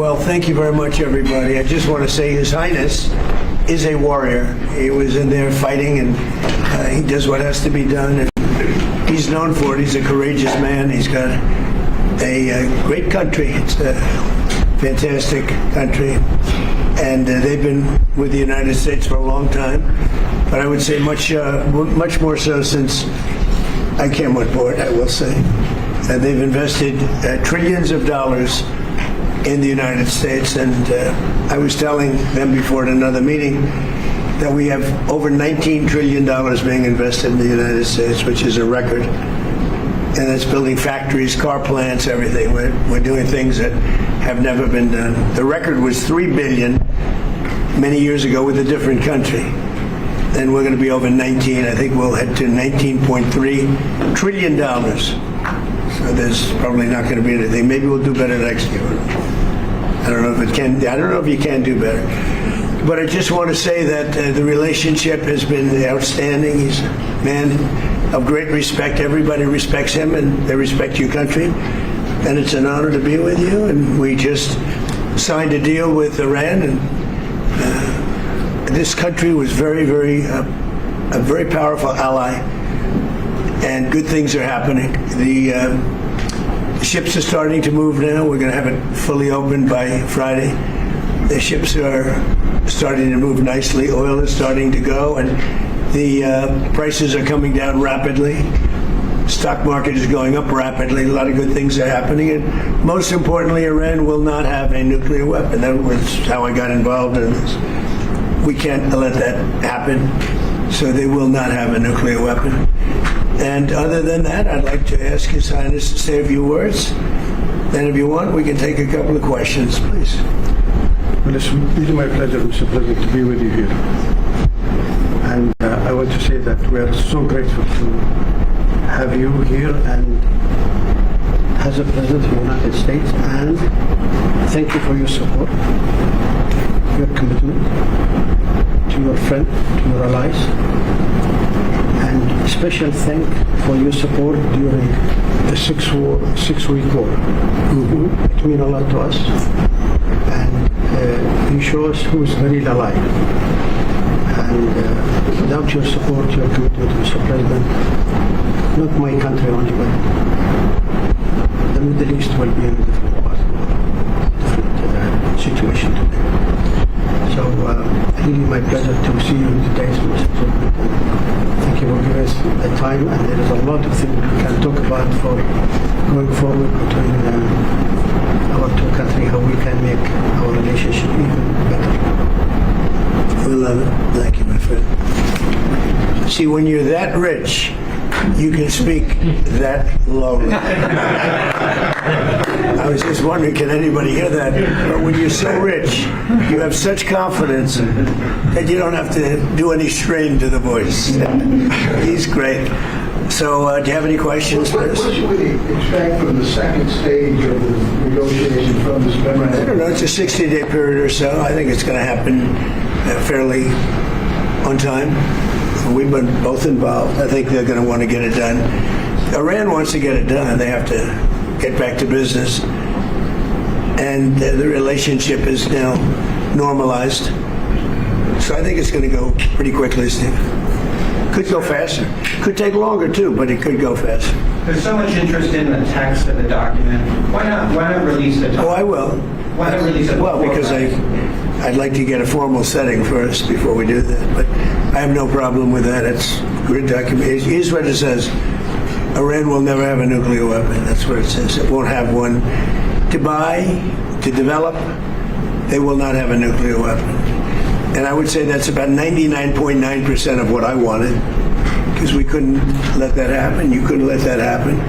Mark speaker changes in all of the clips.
Speaker 1: Well, thank you very much, everybody. I just want to say His Highness is a warrior. He was in there fighting, and he does what has to be done. And he's known for it. He's a courageous man. He's got a great country. It's a fantastic country. And they've been with the United States for a long time. But I would say much more so since I came on board, I will say. They've invested trillions of dollars in the United States, and I was telling them before at another meeting that we have over $19 trillion being invested in the United States, which is a record. And that's building factories, car plants, everything. We're doing things that have never been done. The record was $3 billion many years ago with a different country. And we're going to be over 19. I think we'll head to $19.3 trillion. So there's probably not going to be anything. Maybe we'll do better next year. I don't know if it can. I don't know if you can do better. But I just want to say that the relationship has been outstanding. He's a man of great respect. Everybody respects him, and they respect your country. And it's an honor to be with you. And we just signed a deal with Iran, and this country was a very powerful ally. And good things are happening. The ships are starting to move now. We're going to have it fully open by Friday. The ships are starting to move nicely. Oil is starting to go, and the prices are coming down rapidly. Stock market is going up rapidly. A lot of good things are happening, and most importantly, Iran will not have a nuclear weapon. That was how I got involved in this. We can't let that happen, so they will not have a nuclear weapon. And other than that, I'd like to ask His Highness to say a few words. Then if you want, we can take a couple of questions, please.
Speaker 2: Well, it's really my pleasure, Mr. President, to be with you here. And I want to say that we are so grateful to have you here and as a President of the United States, and thank you for your support, your commitment to your friend, to your allies. And special thank for your support during the six-week war. It means a lot to us, and you show us who is the real ally. And without your support, your commitment, Mr. President, not my country only, but the Middle East will be in a different situation today. So really my pleasure to see you today, Mr. President. Thank you for giving us the time, and there is a lot of things we can talk about for going forward between our two countries, how we can make our relationship even better.
Speaker 1: We love it. Thank you, my friend. See, when you're that rich, you can speak that lowly. I was just wondering, can anybody hear that? But when you're so rich, you have such confidence that you don't have to do any strain to the voice. He's great. So, do you have any questions for us?
Speaker 3: What should we expect from the second stage of the negotiation from this memorandum?
Speaker 1: I don't know. It's a 60-day period or so. I think it's going to happen fairly on time. We've been both involved. I think they're going to want to get it done. Iran wants to get it done. They have to get back to business. And the relationship is now normalized. So I think it's going to go pretty quickly, Steve. Could go faster. Could take longer, too, but it could go faster.
Speaker 4: There's so much interest in the text of the document. Why not release the document?
Speaker 1: Oh, I will.
Speaker 4: Why not release it?
Speaker 1: Well, because I'd like to get a formal setting first before we do that. But I have no problem with that. It's a great document. Here's what it says. Iran will never have a nuclear weapon. That's what it says. It won't have one. To buy, to develop, they will not have a nuclear weapon. And I would say that's about 99.9% of what I wanted, because we couldn't let that happen. You couldn't let that happen.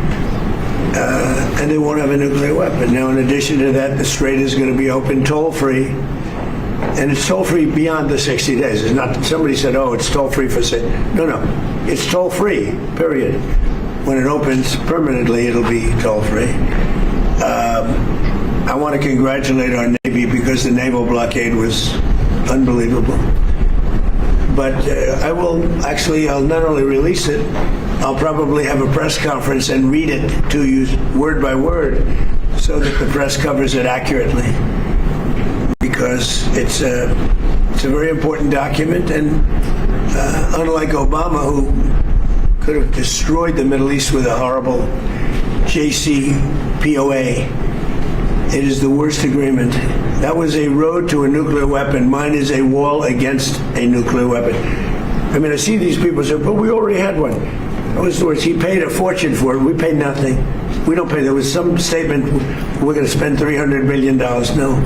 Speaker 1: And they won't have a nuclear weapon. Now, in addition to that, the Strait is going to be open toll-free. And it's toll-free beyond the 60 days. It's not, somebody said, oh, it's toll-free for, no. It's toll-free, period. When it opens permanently, it'll be toll-free. I want to congratulate our Navy, because the naval blockade was unbelievable. But I'll not only release it, I'll probably have a press conference and read it to you word by word, so that the press covers it accurately. because it's a very important document, and unlike Obama, who could have destroyed the Middle East with a horrible JCPOA, it is the worst agreement. That was a road to a nuclear weapon. Mine is a wall against a nuclear weapon. I mean, I see these people say, but we already had one. That was the worst. He paid a fortune for it. We paid nothing. We don't pay. There was some statement, we're going to spend $300 million. No,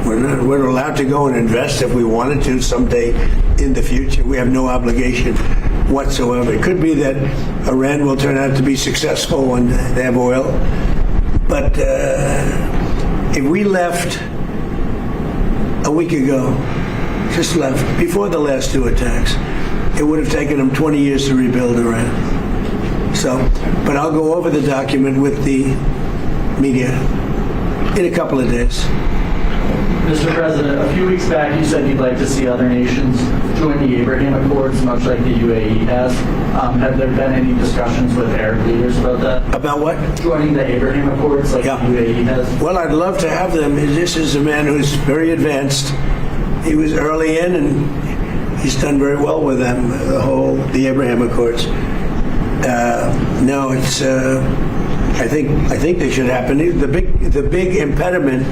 Speaker 1: we're not. We're allowed to go and invest if we wanted to someday in the future. We have no obligation whatsoever. It could be that Iran will turn out to be successful when they have oil. But if we left a week ago, just left, before the last two attacks, it would have taken them 20 years to rebuild Iran. So, but I'll go over the document with the media in a couple of days.
Speaker 5: Mr. President, a few weeks back you said you'd like to see other nations join the Abraham Accords, much like the UAE has. Have there been any discussions with Arab leaders about that?
Speaker 1: About what?
Speaker 5: Joining the Abraham Accords like the UAE has?
Speaker 1: Well, I'd love to have them. This is a man who's very advanced. He was early in, and he's done very well with them, the Abraham Accords. No, it's. I think they should happen. The big impediment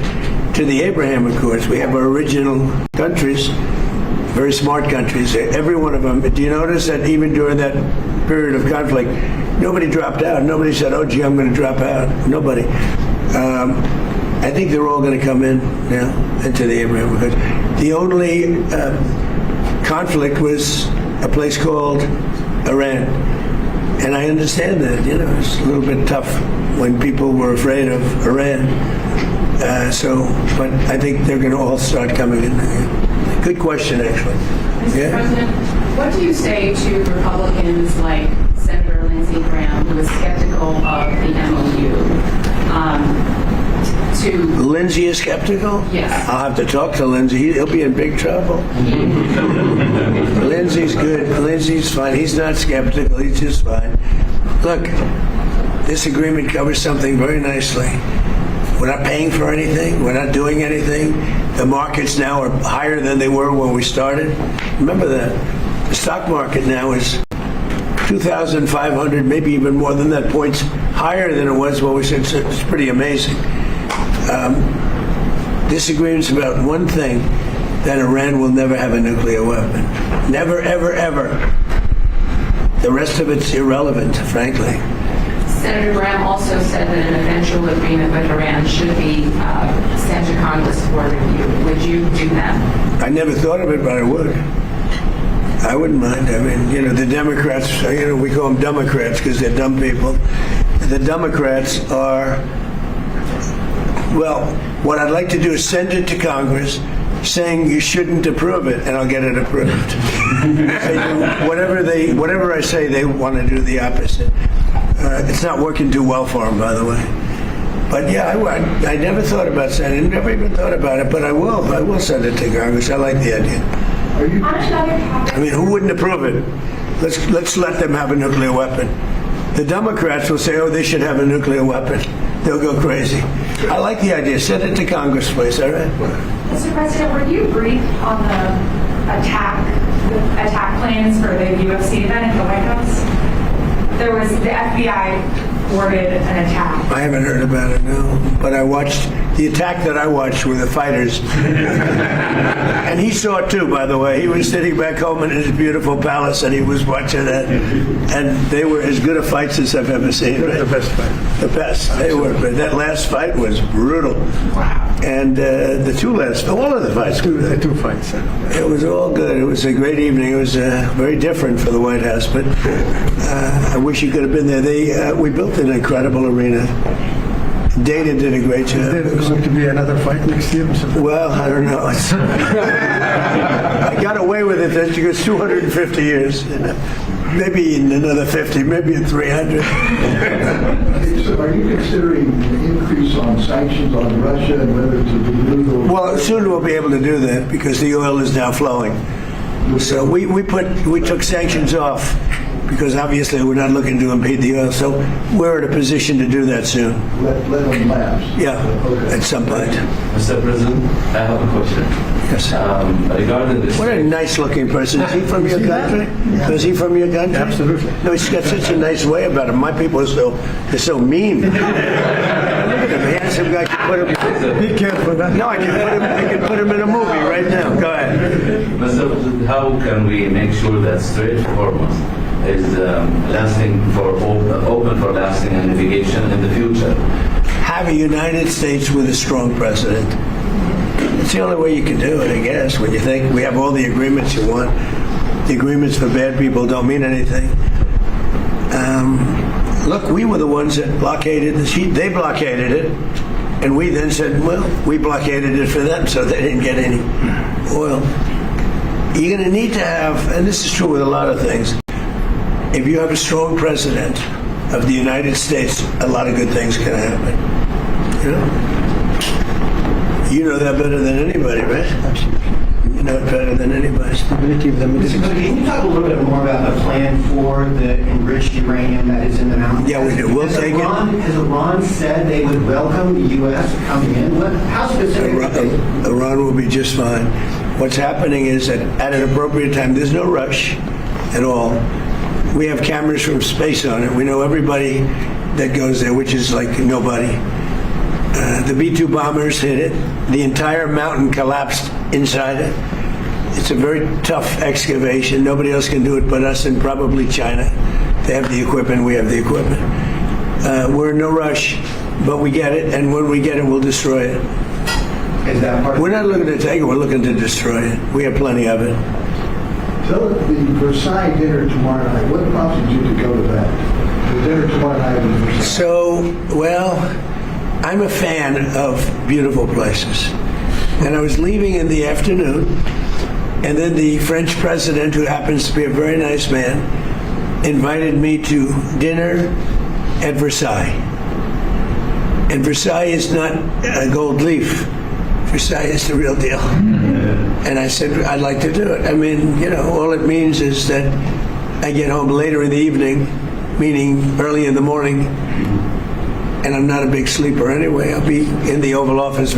Speaker 1: to the Abraham Accords, we have our original countries, very smart countries. Every one of them. Do you notice that even during that period of conflict, nobody dropped out. Nobody said, "Oh, gee, I'm going to drop out." Nobody. I think they're all going to come in now into the Abraham Accords. The only conflict was a place called Iran. And I understand that, it's a little bit tough when people were afraid of Iran. But I think they're going to all start coming in. Good question, actually.
Speaker 6: Mr. President, what do you say to Republicans like Senator Lindsey Graham, who is skeptical of the MOU?
Speaker 1: Lindsey is skeptical?
Speaker 6: Yes.
Speaker 1: I'll have to talk to Lindsey. He'll be in big trouble. Lindsey's good. Lindsey's fine. He's not skeptical. He's just fine. Look, this agreement covers something very nicely. We're not paying for anything. We're not doing anything. The markets now are higher than they were when we started. Remember that. The stock market now is 2,500, maybe even more than that, points higher than it was when we said. It's pretty amazing. This agreement's about one thing, that Iran will never have a nuclear weapon. Never, ever, ever. The rest of it's irrelevant, frankly.
Speaker 6: Senator Graham also said that an eventual agreement with Iran should be sent to Congress for review. Would you do that?
Speaker 1: I never thought of it, but I would. I wouldn't mind. I mean, the Democrats, we call them Dumocrats because they're dumb people. The Democrats are, well, what I'd like to do is send it to Congress saying you shouldn't approve it, and I'll get it approved. Whatever I say, they want to do the opposite. It's not working too well for them, by the way. But yeah, I never thought about sending it. Never even thought about it. But I will. I will send it to Congress. I like the idea. I mean, who wouldn't approve it? Let's let them have a nuclear weapon. The Democrats will say, "Oh, they should have a nuclear weapon." They'll go crazy. I like the idea. Send it to Congress, please. All right.
Speaker 7: Mr. President, were you briefed on the attack plans for the UFC event at the White House? There was the FBI ordered an attack.
Speaker 1: I haven't heard about it, no. But I watched the attack that I watched with the fighters. And he saw it too, by the way. He was sitting back home in his beautiful palace and he was watching that. And they were as good a fights as I've ever seen. Right?
Speaker 2: The best fight.
Speaker 1: The best. They were. But that last fight was brutal. Wow. And the two last, all of the fights.
Speaker 2: Two fights.
Speaker 1: It was all good. It was a great evening. It was very different for the White House, but I wish you could have been there. We built an incredible arena. Dana did a great job.
Speaker 2: Is there going to be another fight next year, Mr. President?
Speaker 1: Well, I don't know. I got away with it. That goes 250 years. Maybe in another 50, maybe in 300.
Speaker 3: So are you considering an increase on sanctions on Russia and whether to be legal?
Speaker 1: Well, soon we'll be able to do that because the oil is now flowing. So we took sanctions off because obviously we're not looking to impede the oil. So we're in a position to do that soon.
Speaker 3: Let them lapse.
Speaker 1: Yeah,
Speaker 3: Okay.
Speaker 1: at some point.
Speaker 8: Mr. President, I have a question.
Speaker 1: Yes.
Speaker 8: Regarding this.
Speaker 1: What a nice-looking person. Is he from your country? Is he from your country?
Speaker 2: Absolutely.
Speaker 1: No, he's got such a nice way about him. My people are they're so mean. Look at him, handsome guy. Put him,
Speaker 2: Be careful.
Speaker 1: no, I can put him in a movie right now. Go ahead.
Speaker 8: Mr. President, how can we make sure that straight forward is lasting for open for lasting and navigation in the future?
Speaker 1: Have a United States with a strong president. It's the only way you can do it, I guess, when you think we have all the agreements you want. The agreements for bad people don't mean anything. Look, we were the ones that blockaded the sheet. They blockaded it, and we then said, well, we blockaded it for them, so they didn't get any oil. You're going to need to have, and this is true with a lot of things, if you have a strong president of the United States, a lot of good things can happen. You know that better than anybody, right?
Speaker 2: Absolutely.
Speaker 1: You know it better than anybody.
Speaker 2: Stability of the Middle East.
Speaker 9: Can you talk a little bit more about the plan for the enriched uranium that is in the mountains?
Speaker 1: Yeah, we do. We'll take it.
Speaker 9: Has Iran said they would welcome the U.S. coming in? How specific?
Speaker 1: Iran will be just fine. What's happening is that at an appropriate time, there's no rush at all. We have cameras from space on it. We know everybody that goes there, which is like nobody. The B-2 bombers hit it. The entire mountain collapsed inside it. It's a very tough excavation. Nobody else can do it but us and probably China. They have the equipment. We have the equipment. We're in no rush, but we get it, and when we get it, we'll destroy it.
Speaker 9: Is that part?
Speaker 1: We're not looking to take it. We're looking to destroy it. We have plenty of it.
Speaker 3: Tell it the Versailles dinner tomorrow night. What prompted you to go to that? The dinner tomorrow night in Versailles.
Speaker 1: So, well, I'm a fan of beautiful places. And I was leaving in the afternoon, and then the French president, who happens to be a very nice man, invited me to dinner at Versailles. And Versailles is not a gold leaf. Versailles is the real deal. And I said, I'd like to do it. I mean, all it means is that I get home later in the evening, meaning early in the morning, and I'm not a big sleeper anyway. I'll be in the Oval Office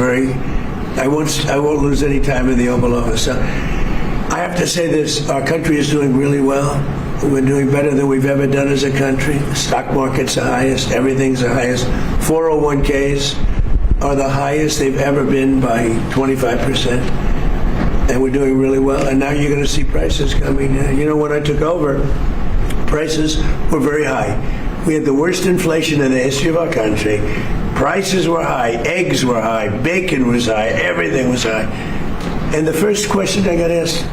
Speaker 1: I won't lose any time in the Oval Office. So I have to say this, our country is doing really well. We're doing better than we've ever done as a country. The stock market's the highest, everything's the highest. 401ks are the highest they've ever been by 25%. And we're doing really well. And now you're going to see prices coming down. When I took over, prices were very high. We had the worst inflation in the history of our country. Prices were high, eggs were high, bacon was high, everything was high. And the first question I got asked,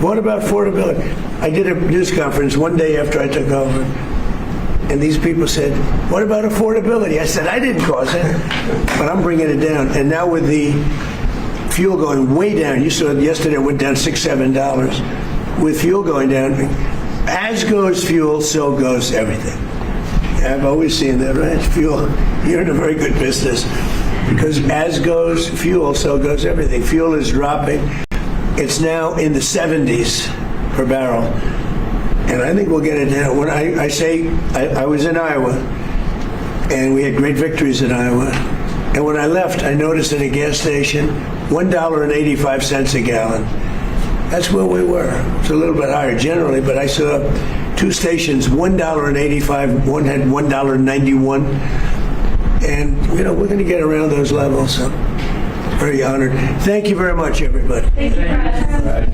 Speaker 1: what about affordability? I did a news conference one day after I took over, and these people said, what about affordability? I said, I didn't cause it, but I'm bringing it down. And now with the fuel going way down, you saw it yesterday, it went down $6, $7. With fuel going down, as goes fuel, so goes everything. I've always seen that, right? Fuel, you're in a very good business. Because as goes fuel, so goes everything. Fuel is dropping. It's now in the 70s per barrel. And I think we'll get it down. When I was in Iowa, and we had great victories in Iowa. And when I left, I noticed at a gas station, $1.85 a gallon. That's where we were. It's a little bit higher generally, but I saw two stations, $1.85, one had $1.91. And, we're going to get around those levels. So, very honored. Thank you very much, everybody.
Speaker 7: Thank you, President.